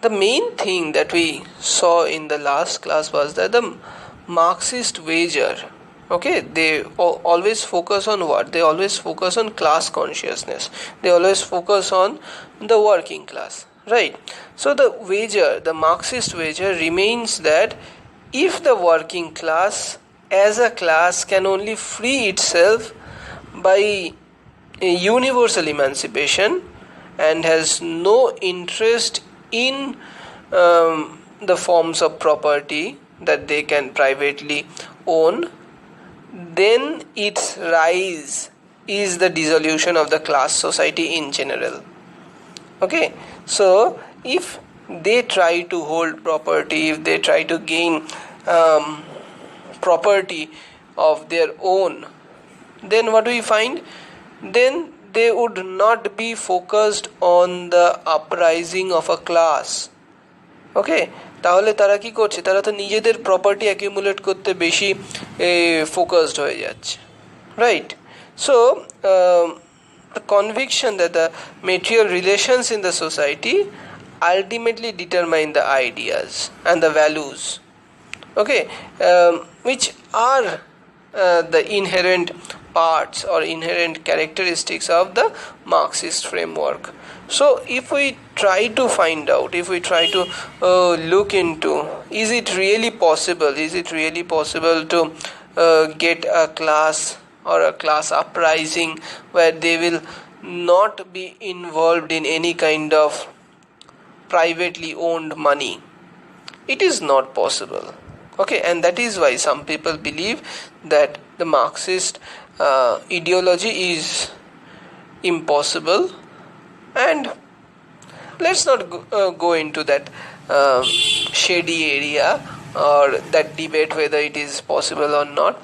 the main thing that we saw in the last class was that the Marxist wager, okay, they always focus on what? They always focus on class consciousness. They always focus on the working class, right? So the Marxist wager remains that if the working class as a class can only free itself by a universal emancipation and has no interest in the forms of property that they can privately own, then its rise is the dissolution of the class society in general. Okay, so if they try to hold property, if they try to gain property of their own, then what do we find? Then they would not be focused on the uprising of a class. ওকে, তাহলে তারা কি করছে? তারা তো নিজেদের property accumulate করতে বেশি focused হয়ে যাচ্ছে, right? So the conviction that the material relations in the society ultimately determine the ideas and the values, okay, which are the inherent parts or inherent characteristics of the Marxist framework. So if we try to find out, if we try to look into, is it really possible to get a class or a class uprising where they will not be involved in any kind of privately owned money? It is not possible. Okay, and that is why some people believe that the Marxist ideology is impossible. And let's not go into that shady area or that debate whether it is possible or not.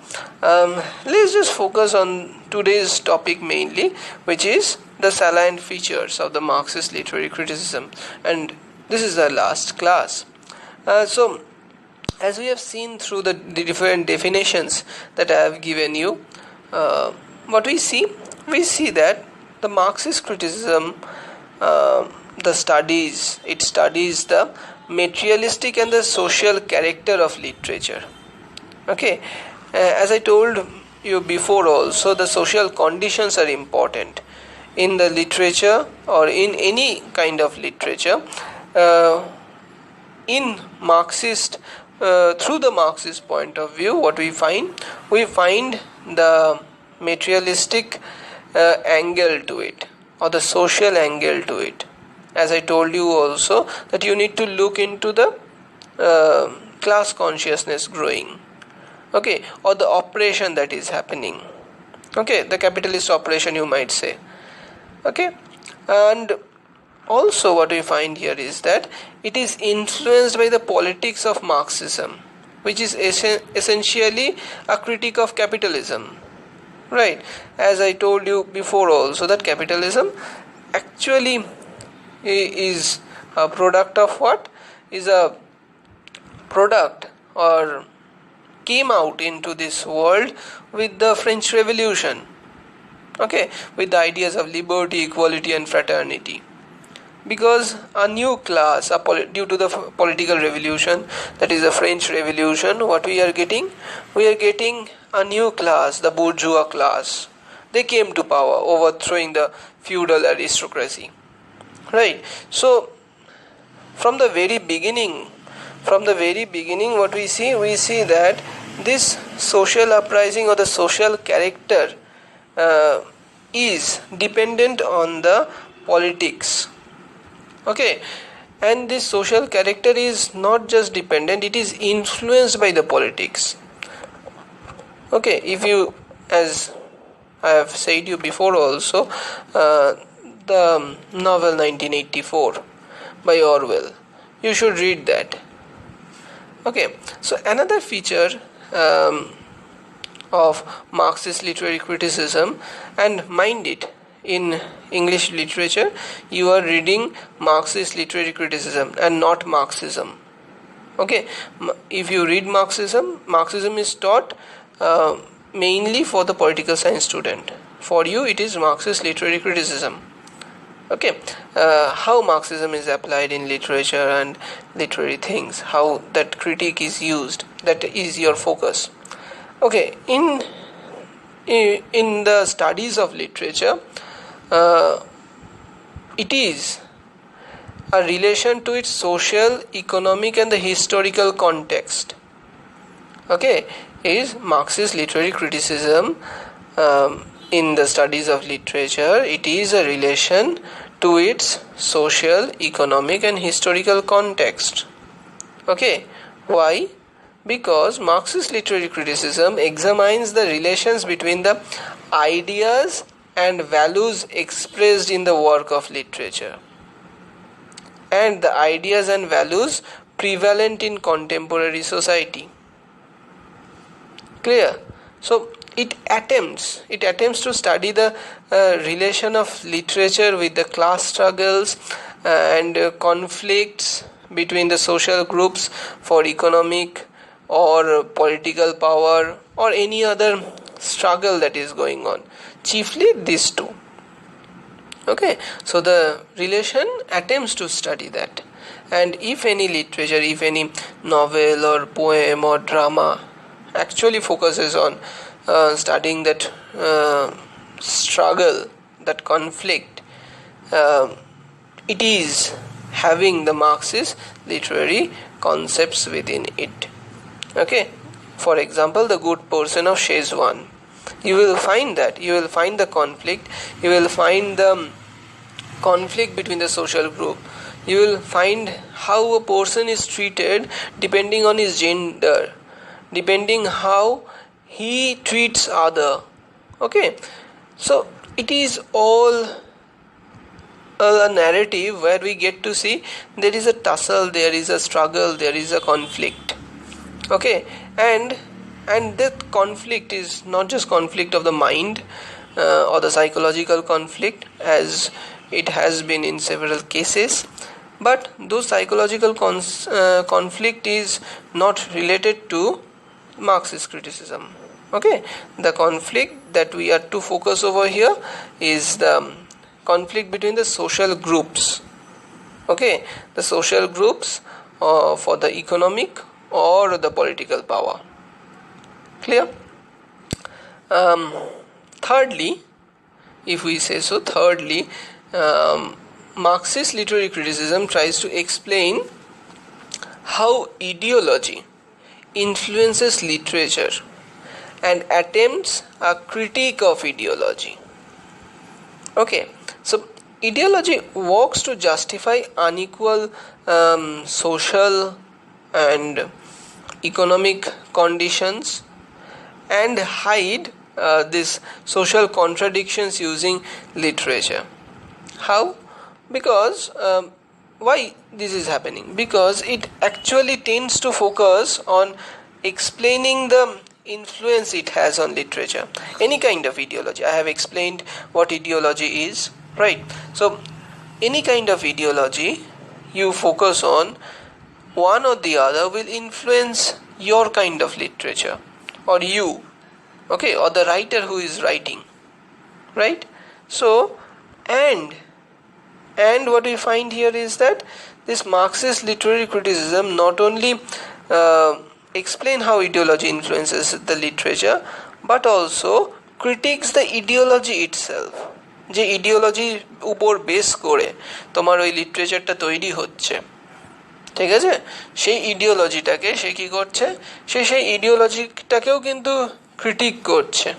Let's just focus on today's topic mainly, which is the salient features of the Marxist literary criticism, and this is the last class. So as we have seen through the different definitions that I have given you, what we see that the Marxist criticism studies the materialistic and the social character of literature. Okay, as I told you before also, the social conditions are important in the literature or in any kind of literature. In Marxist, through the Marxist point of view, what we find the materialistic angle to it, or the social angle to it. As I told you also, that you need to look into the class consciousness growing, okay, or the operation that is happening, okay, the capitalist operation, you might say, okay. And also what we find here is that it is influenced by the politics of Marxism, which is essentially a critique of capitalism, right? As I told you before also, that capitalism actually is a product of what? Is a product or came out into this world with the French Revolution, okay, with the ideas of liberty, equality and fraternity. Because a new class, due to the political revolution, that is the French Revolution, what we are getting? We are getting a new class, the bourgeois class. They came to power, overthrowing the feudal aristocracy, right? So from the very beginning, what we see that this social uprising or the social character is dependent on the politics, okay. And this social character is not just dependent, it is influenced by the politics, okay. If you, as I have said you before also, the novel 1984 by Orwell, you should read that, okay. So another feature of Marxist literary criticism, and mind it, in English literature you are reading Marxist literary criticism and not Marxism, okay. If you read Marxism is taught mainly for the political science student. For you it is Marxist literary criticism, Okay, how Marxism is applied in literature and literary things, how that critique is used, that is your focus. Okay, in the studies of literature, uh, it is a relation to its social, economic and the historical context. Okay, is Marxist literary criticism. In the studies of literature, it is a relation to its social, economic and historical context. Okay, why? Because Marxist literary criticism examines the relations between the ideas and values expressed in the work of literature and the ideas and values prevalent in contemporary society. Clear? So it attempts to study the relation of literature with the class struggles and conflicts between the social groups for economic or political power or any other struggle that is going on, chiefly these two. Okay, so the relation attempts to study that, and if any literature, if any novel or poem or drama actually focuses on studying that struggle, that conflict, it is having the Marxist literary concepts within it. Okay, for example, the good person of Shezwan, you will find the conflict, you will find the conflict between the social group, you will find how a person is treated depending on his gender, depending how he treats other. Okay, so it is all a narrative where we get to see there is a tussle, there is a struggle, there is a conflict. Okay, and that conflict is not just conflict of the mind or the psychological conflict as it has been in several cases, but those psychological conflict is not related to Marxist criticism. Okay, the conflict that we are to focus over here is the conflict between the social groups. Okay, the social groups for the economic or the political power. Clear? Thirdly, if we say so, Marxist literary criticism tries to explain how ideology influences literature and attempts a critique of ideology. Okay, so ideology works to justify unequal social and economic conditions and hide these social contradictions using literature. How? Because why this is happening? Because it actually tends to focus on explaining the influence it has on literature. Any kind of ideology. I have explained what ideology is, right? So any kind of ideology you focus on, one or the other will influence your kind of literature, or you, okay, or the writer who is writing, right? So and what we find here is that this Marxist literary criticism not only explain how ideology influences the literature, but also critiques the ideology itself. যে ইডিওলজির উপর base করে তোমার ওই লিটারেচারটা তৈরি হচ্ছে, ঠিক আছে, সেই ইডিওলজিটাকে সে কি করছে, সে সেই ইডিওলজিটাকেও কিন্তু ক্রিটিক করছে।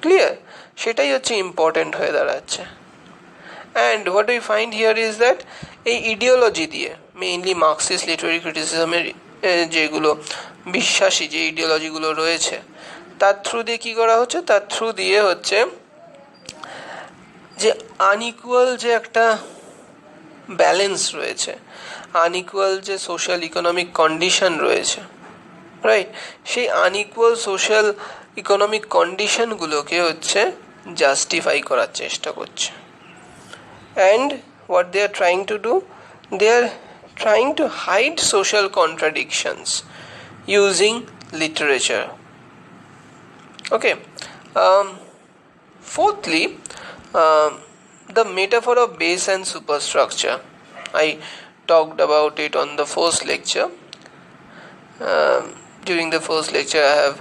ক্লিয়ার? সেটাই হচ্ছে ইম্পর্টেন্ট হয়ে দাঁড়াচ্ছে। And what we find here is that এই ইডিওলজি দিয়ে মেইনলি মার্কসিস্ট লিটারি ক্রিটিসিজমের যেগুলো বিশ্বাসী যে ইডিওলজিগুলো রয়েছে তার থ্রু দিয়ে কী করা হচ্ছে, তার থ্রু দিয়ে হচ্ছে যে আনইকুয়াল যে একটা ব্যালেন্স রয়েছে, আনইকুয়াল যে সোশ্যাল ইকোনমিক কন্ডিশন রয়েছে, রাইট, সেই আনইকুয়াল সোশ্যাল ইকোনমিক কন্ডিশনগুলোকে হচ্ছে জাস্টিফাই করার চেষ্টা করছে। And what they are trying to do, they are trying to hide social contradictions using literature. Okay. Fourthly, The metaphor of base and superstructure. I talked about it on the first lecture. During the first lecture, I have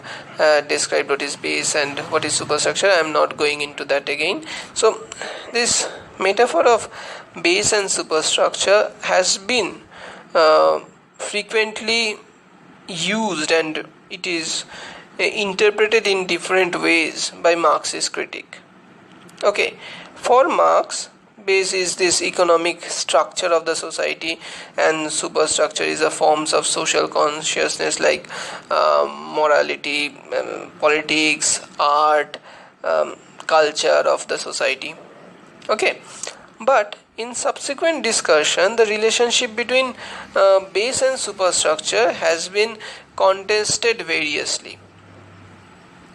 described what is base and what is superstructure. I am not going into that again. So, this metaphor of base and superstructure has been frequently used, and it is interpreted in different ways by Marxist critic. Okay, for Marx, base is this economic structure of the society, and superstructure is a forms of social consciousness like morality, politics, art, culture of the society. Okay, but in subsequent discussion, the relationship between base and superstructure has been contested variously.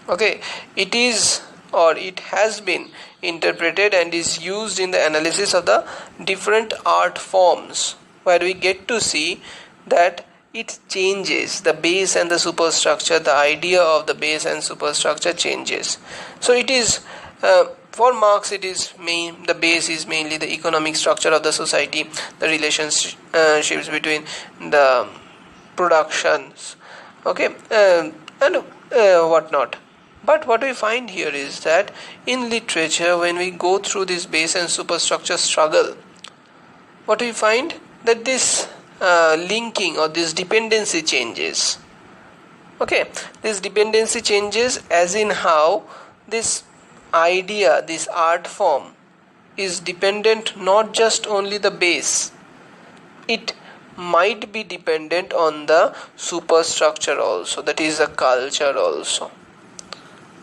Okay, it is, or it has been interpreted and is used in the analysis of the different art forms, where we get to see that it changes the base and the superstructure. The idea of the base and superstructure changes. So it is for Marx, it is the base is mainly the economic structure of the society, the relationships between the productions, okay, and whatnot. But what we find here is that in literature, when we go through this base and superstructure struggle, what we find that this linking or this dependency changes. Okay, this dependency changes as in how this idea, this art form is dependent not just only the base, it might be dependent on the superstructure also, that is the culture also.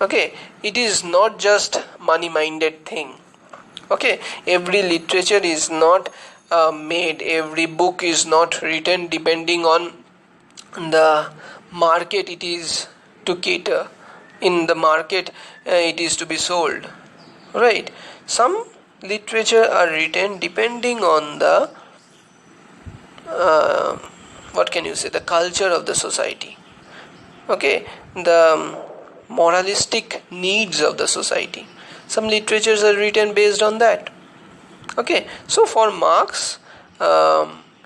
Okay, it is not just money minded thing. Okay, every literature is not made, every book is not written depending on the market it is to cater. In the market it is to be sold, right? Some literature are written depending on the the culture of the society. Okay, the moralistic needs of the society. Some literatures are written based on that. Okay, so for Marx,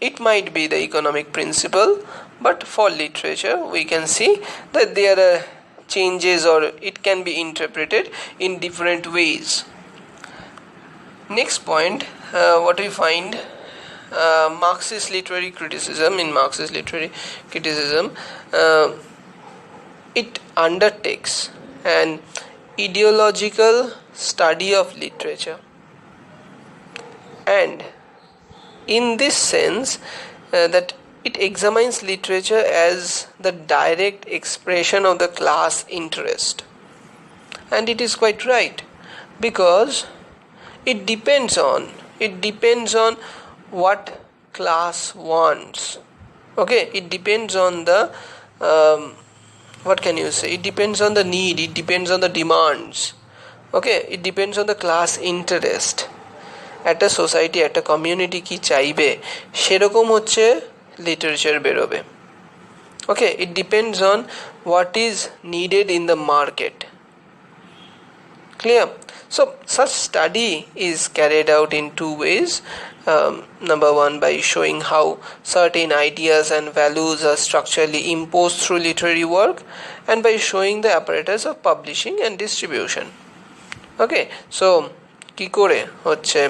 it might be the economic principle, but for literature we can see that there are changes, or it can be interpreted in different ways. Next point, what we find, Marxist literary criticism. In Marxist literary criticism, it undertakes an ideological study of literature, and in this sense that it examines literature as the direct expression of the class interest. And it is quite right, because it depends on what class wants. Okay, it depends on the it depends on the need, it depends on the demands. Okay, it depends on the class interest. একটা society, একটা community কি চাইবে সেরকম হচ্ছে literature বেরোবে। Okay, it depends on what is needed in the market. Clear? So such study is carried out in two ways. Number one, by showing how certain ideas and values are structurally imposed through literary work, and by showing the apparatus of publishing and distribution. Okay, so কি করে হচ্ছে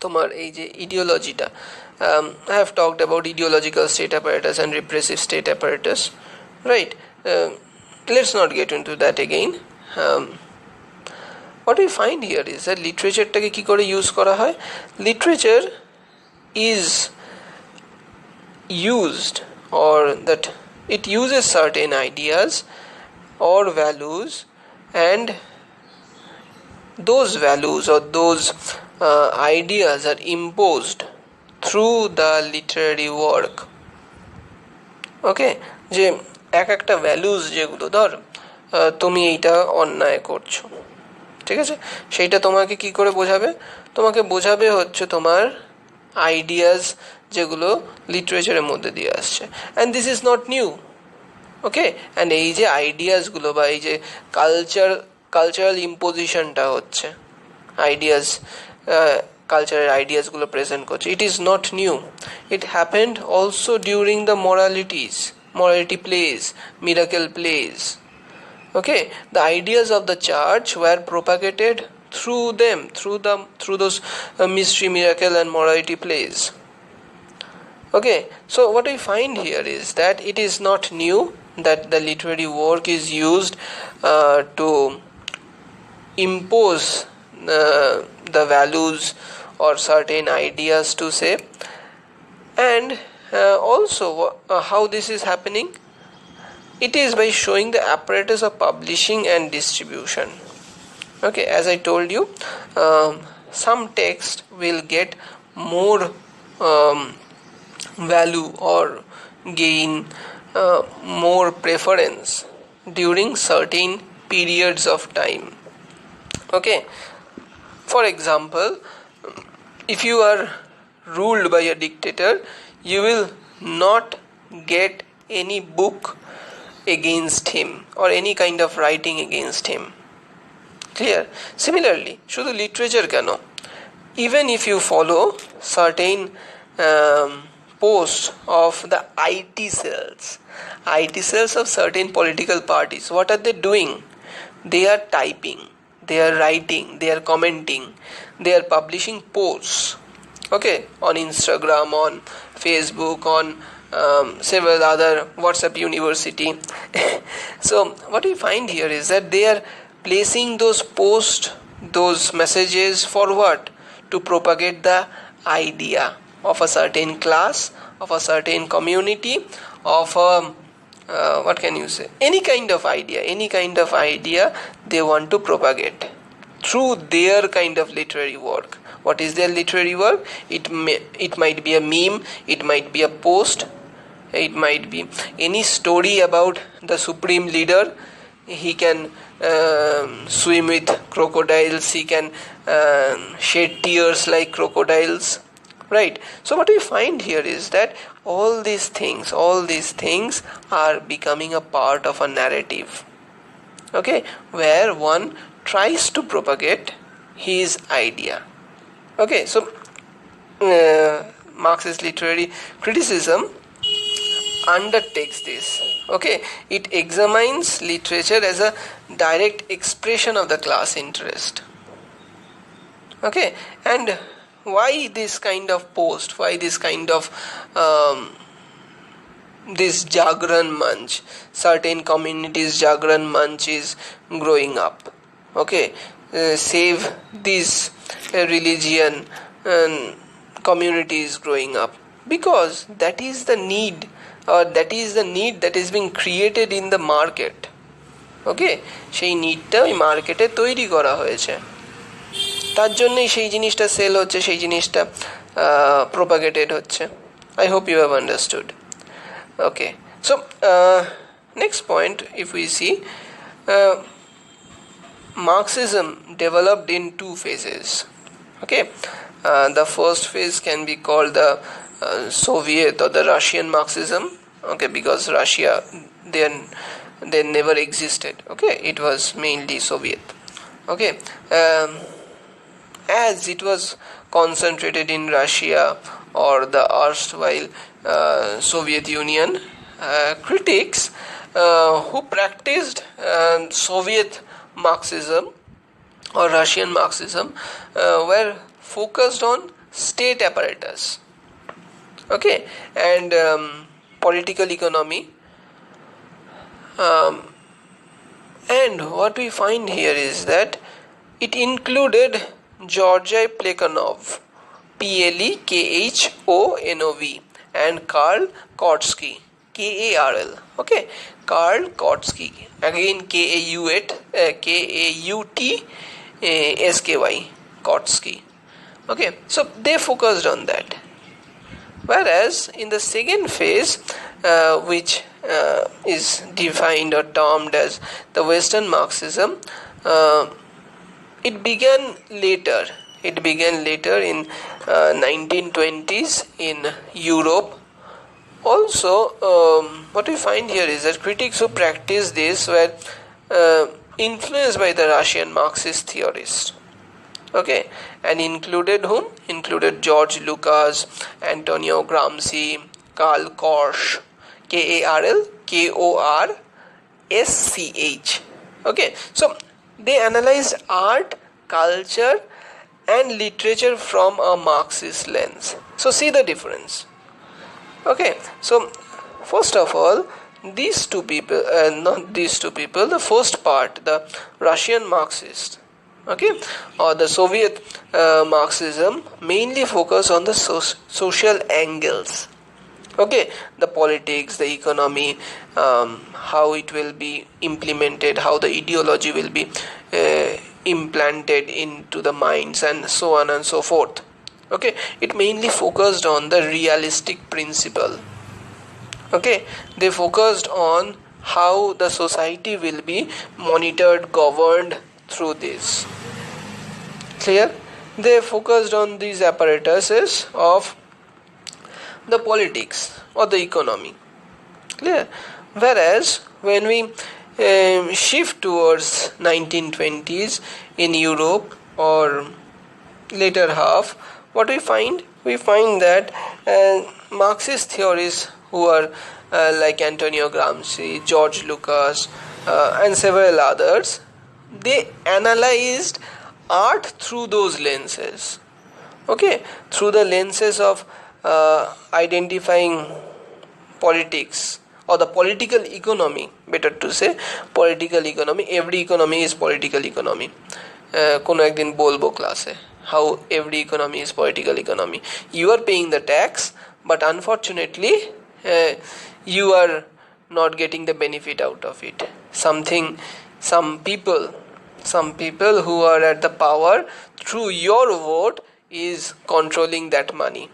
তোমার এই যে ইডিওলজিটা, I have talked about ideological state apparatus and repressive state apparatus, right? Let's not get into that again. What we find here is that লিটারেচারটাকে কি করে use করা হয়? Literature is used, or that it uses certain ideas or values, and those values or those ideas are imposed through the literary work. ওকে, যে এক একটা values যেগুলো, ধর তুমি এইটা অন্যায় করছো, ঠিক আছে, সেইটা তোমাকে কি করে বোঝাবে? তোমাকে বোঝাবে হচ্ছে তোমার আইডিয়াস যেগুলো লিটারেচারের মধ্যে দিয়ে আসছে, and this is not new. Okay, and এই যে আইডিয়াসগুলো বা এই যে কালচারাল ইম্পোজিশনটা হচ্ছে, ideas, cultural ideas গুলো প্রেজেন্ট করছে। It is not new, it happened also during the morality plays, miracle plays. Okay, the ideas of the church were propagated through them, through those mystery, miracle and morality plays. Okay, so what we find here is that it is not new that the literary work is used to impose the values or certain ideas to say. And also how this is happening, it is by showing the apparatus of publishing and distribution. Okay, as I told you, some text will get more value or gain more preference during certain periods of time. Okay, for example, if you are ruled by a dictator, you will not get any book against him or any kind of writing against him. Clear? Similarly, শুধু literature কেন, even if you follow certain posts of the IT cells of certain political parties, what are they doing? They are typing, they are writing, they are commenting, they are publishing posts, okay, on Instagram, on Facebook, on several other WhatsApp University. So what we find here is that they are placing those posts, those messages for what? To propagate the idea of a certain class, of a certain community, of a what can you say, any kind of idea they want to propagate through their kind of literary work. What is their literary work? It might be a meme, it might be a post, it might be any story about the supreme leader. He can swim with crocodiles, he can shed tears like crocodiles, right? So what we find here is that all these things are becoming a part of a narrative, okay, where one tries to propagate his idea. Okay, so Marxist literary criticism undertakes this. Okay, it examines literature as a direct expression of the class interest. Okay, and why this kind of post, why this kind of this Jagran Manch, certain communities Jagran Manch is growing up. Okay, save this religion community is growing up, because that is the need, or that is the need that is being created in the market. ওকে, সেই নিডটা ওই মার্কেটে তৈরি করা হয়েছে, তার জন্যই সেই জিনিসটা সেল হচ্ছে, সেই জিনিসটা প্রোপাগেটেড হচ্ছে। I hope you have understood. Okay, so next point, if we see, Marxism developed in two phases. Okay, the first phase can be called the Soviet or the Russian Marxism. Okay, because Russia they never existed. Okay, it was mainly Soviet. Okay, as it was concentrated in Russia or the erstwhile Soviet Union, critics who practiced Soviet Marxism or Russian Marxism were focused on state apparatus, okay, and political economy, and what we find here is that it included Georgy Plekhanov, Plekhonov, and Karl Kautsky, Karl. Okay, Karl Kautsky, again Kautsky, Kautsky. Okay, so they focused on that. Whereas in the second phase, which is defined or termed as the Western Marxism, it began later. It began later in 1920s in Europe. Also, what we find here is that critics who practice this were influenced by the Russian Marxist theorists. Okay, and included whom? Included George Lucas, Antonio Gramsci, Karl Korsch, Karlkorschh. Okay, so they analyzed art, culture, and literature from a Marxist lens. So see the difference. Okay, so first of all, these two people, not these two people, the first part, the Russian Marxist, okay, or the Soviet Marxism, mainly focus on the social angles. Okay, the politics, the economy, how it will be implemented, how the ideology will be implanted into the minds, and so on and so forth. Okay, it mainly focused on the realistic principle. Okay, they focused on how the society will be monitored, governed through this. Clear? They focused on these apparatuses of the politics or the economy. Clear? Whereas when we shift towards 1920s in Europe or later half, what we find? We find that Marxist theories who are like Antonio Gramsci, George Lucas, and several others, they analyzed art through those lenses. Okay, through the lenses of identifying politics or the political economy, better to say political economy. Every economy is political economy. কোনো একদিন বলবো ক্লাসে how every economy is political economy. You are paying the tax, but unfortunately you are not getting the benefit out of it. Some people who are at the power through your vote is controlling that money.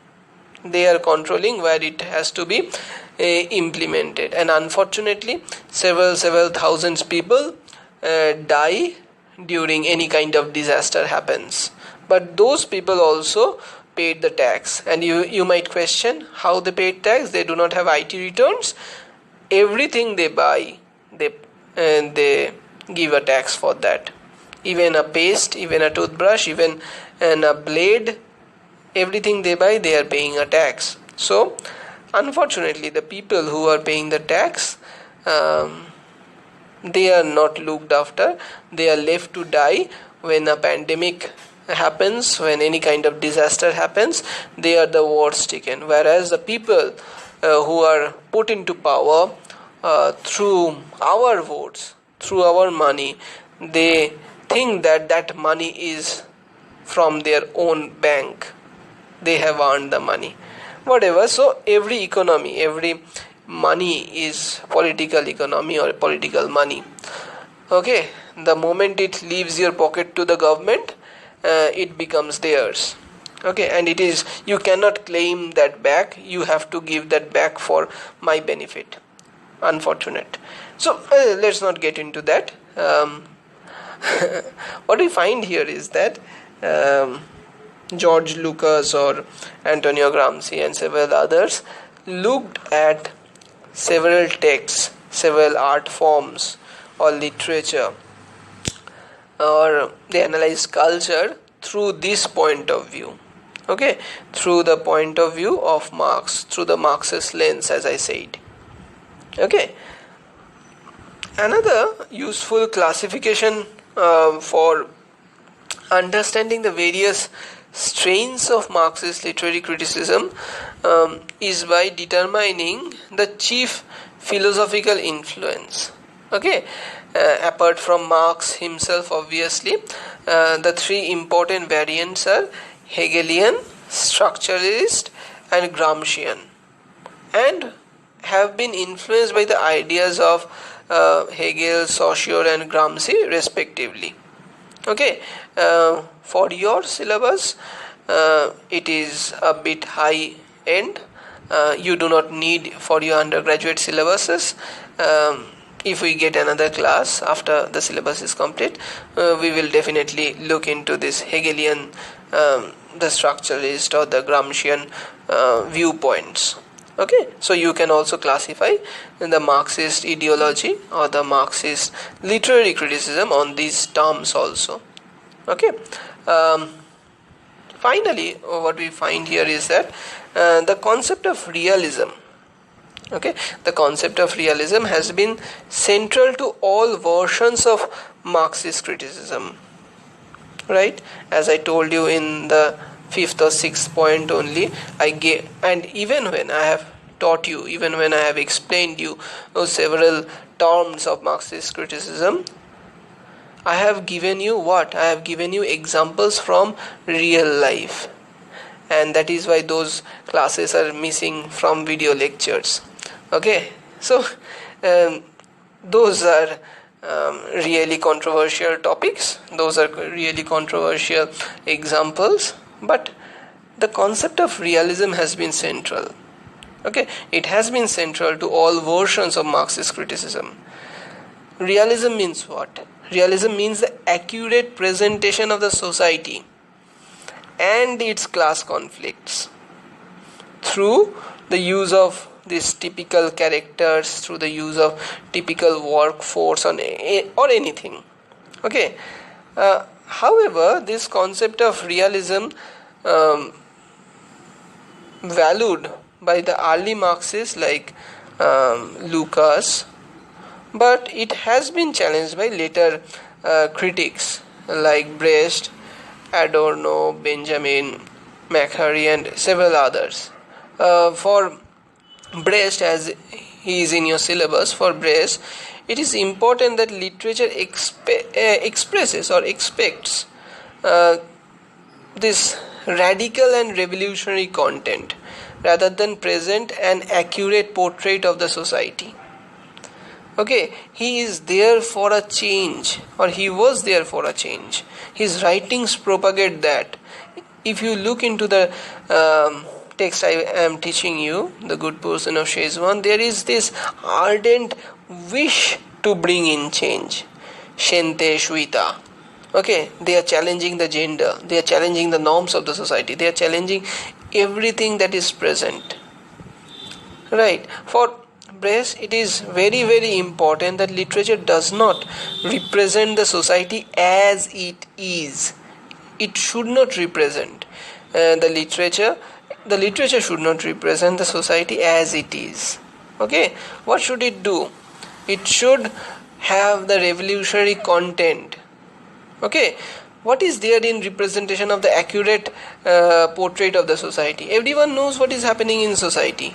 They are controlling where it has to be implemented, and unfortunately several thousands people die during any kind of disaster happens, but those people also paid the tax. And you might question how they paid tax. They do not have IT returns. Everything they buy, they give a tax for that. Even a paste, even a toothbrush, even a blade, everything they buy, they are paying a tax. So unfortunately the people who are paying the tax, they are not looked after. They are left to die when a pandemic happens, when any kind of disaster happens. They are the worst taken, whereas the people who are put into power through our votes, through our money, they think that money is from their own bank. They have earned the money, whatever. So every economy, every money is political economy or political money. Okay, the moment it leaves your pocket to the government, it becomes theirs. Okay, and it is, you cannot claim that back. You have to give that back for my benefit. Unfortunate. So let's not get into that. What we find here is that George Lucas or Antonio Gramsci and several others looked at several texts, several art forms or literature, or they analyzed culture through this point of view. Okay, through the point of view of Marx, through the Marxist lens, as I said. Okay, another useful classification for understanding the various strains of Marxist literary criticism is by determining the chief philosophical influence. Okay, apart from Marx himself, obviously, the three important variants are Hegelian, structuralist, and Gramscian, and have been influenced by the ideas of Hegel, Saussure, and Gramsci respectively. Okay, for your syllabus it is a bit high end. You do not need for your undergraduate syllabuses. If we get another class after the syllabus is complete, we will definitely look into this Hegelian, the structuralist or the Gramscian viewpoints. Okay, so you can also classify the Marxist ideology or the Marxist literary criticism on these terms also. Okay. Finally, what we find here is that the concept of realism, okay, the concept of realism has been central to all versions of Marxist criticism, right? As I told you in the fifth or sixth point only, I gave, and even when I have taught you, even when I have explained you several terms of Marxist criticism, I have given you what? I have given you examples from real life, and that is why those classes are missing from video lectures. Okay, so um, those are really controversial topics, those are really controversial examples, but the concept of realism has been central. Okay, it has been central to all versions of Marxist criticism. Realism means what? Realism means the accurate presentation of the society and its class conflicts through the use of these typical characters, through the use of typical workforce or anything. Okay. However, this concept of realism um, valued by the early Marxists like Lucas, but it has been challenged by later critics like Brecht, Adorno, Benjamin, McHarry, and several others. For Brecht, as he is in your syllabus, for Brecht, it is important that literature expresses or expects uh, this radical and revolutionary content rather than present an accurate portrait of the society. Okay, he is there for a change, or he was there for a change. His writings propagate that. If you look into the text I am teaching you, The Good Person of Shezwan, there is this ardent wish to bring in change. Shente Shweta. Okay, they are challenging the gender, they are challenging the norms of the society, they are challenging everything that is present. Right. For Brecht, it is very, very important that literature does not represent the society as it is. It should not represent the literature. The literature should not represent the society as it is. Okay. What should it do? It should have the revolutionary content. Okay. What is there in representation of the accurate portrait of the society? Everyone knows what is happening in society.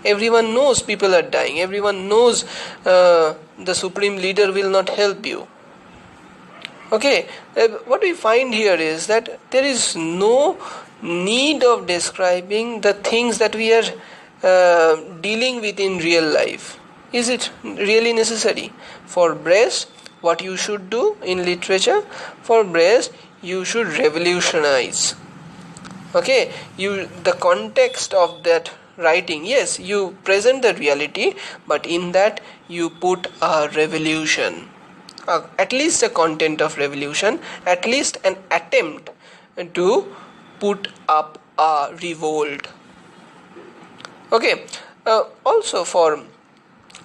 Everyone knows people are dying. Everyone knows the supreme leader will not help you. Okay, what we find here is that there is no need of describing the things that we are dealing with in real life. Is it really necessary? For Brecht, what you should do in literature? For Brecht, you should revolutionize. Okay, the context of that writing, yes, you present the reality, but in that you put a revolution, at least a content of revolution, at least an attempt to put up a revolt. Okay, also for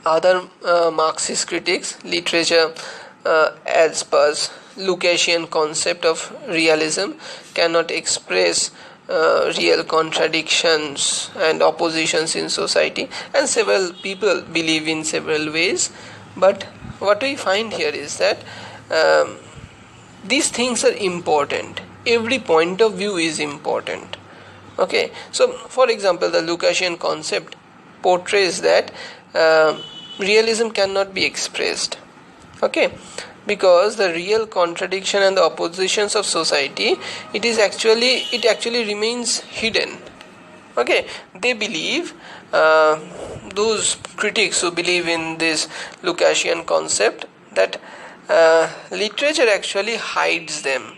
other Marxist critics, literature as per Lucasian concept of realism cannot express real contradictions and oppositions in society, and several people believe in several ways, but what we find here is that these things are important. Every point of view is important. Okay, so for example, the Lucasian concept portrays that realism cannot be expressed. Okay, because the real contradiction and the oppositions of society, it actually remains hidden. Okay, they believe, those critics who believe in this Lucasian concept, that literature actually hides them.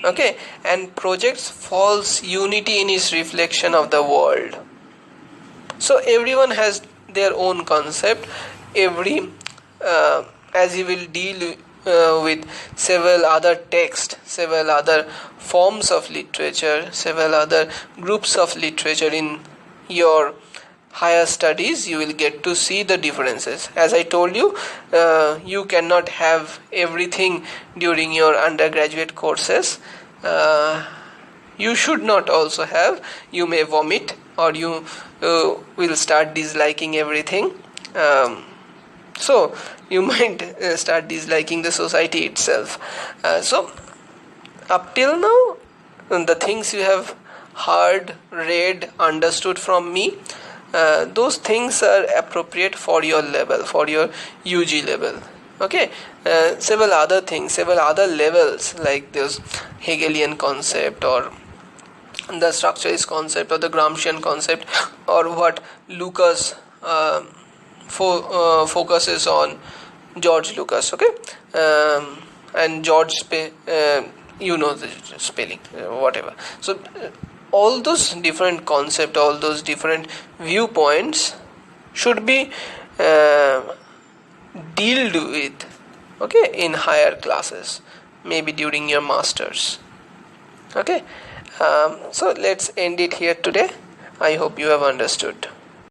Okay, and projects false unity in its reflection of the world. So everyone has their own concept. As he will deal with several other texts, several other forms of literature, several other groups of literature in your higher studies you will get to see the differences. As I told you, you cannot have everything during your undergraduate courses. You should not also have. You may vomit, or you will start disliking everything. So you might start disliking the society itself. So up till now, the things you have heard, read, understood from me, those things are appropriate for your level, for your UG level. Okay, several other things, several other levels, like this Hegelian concept, or the structuralist concept, or the Gramscian concept, or what Lucas focuses on, George Lucas. Okay, and George the spelling, whatever. So all those different concepts, all those different viewpoints should be dealt with, okay, in higher classes, maybe during your masters. Okay, so let's end it here today. I hope you have understood.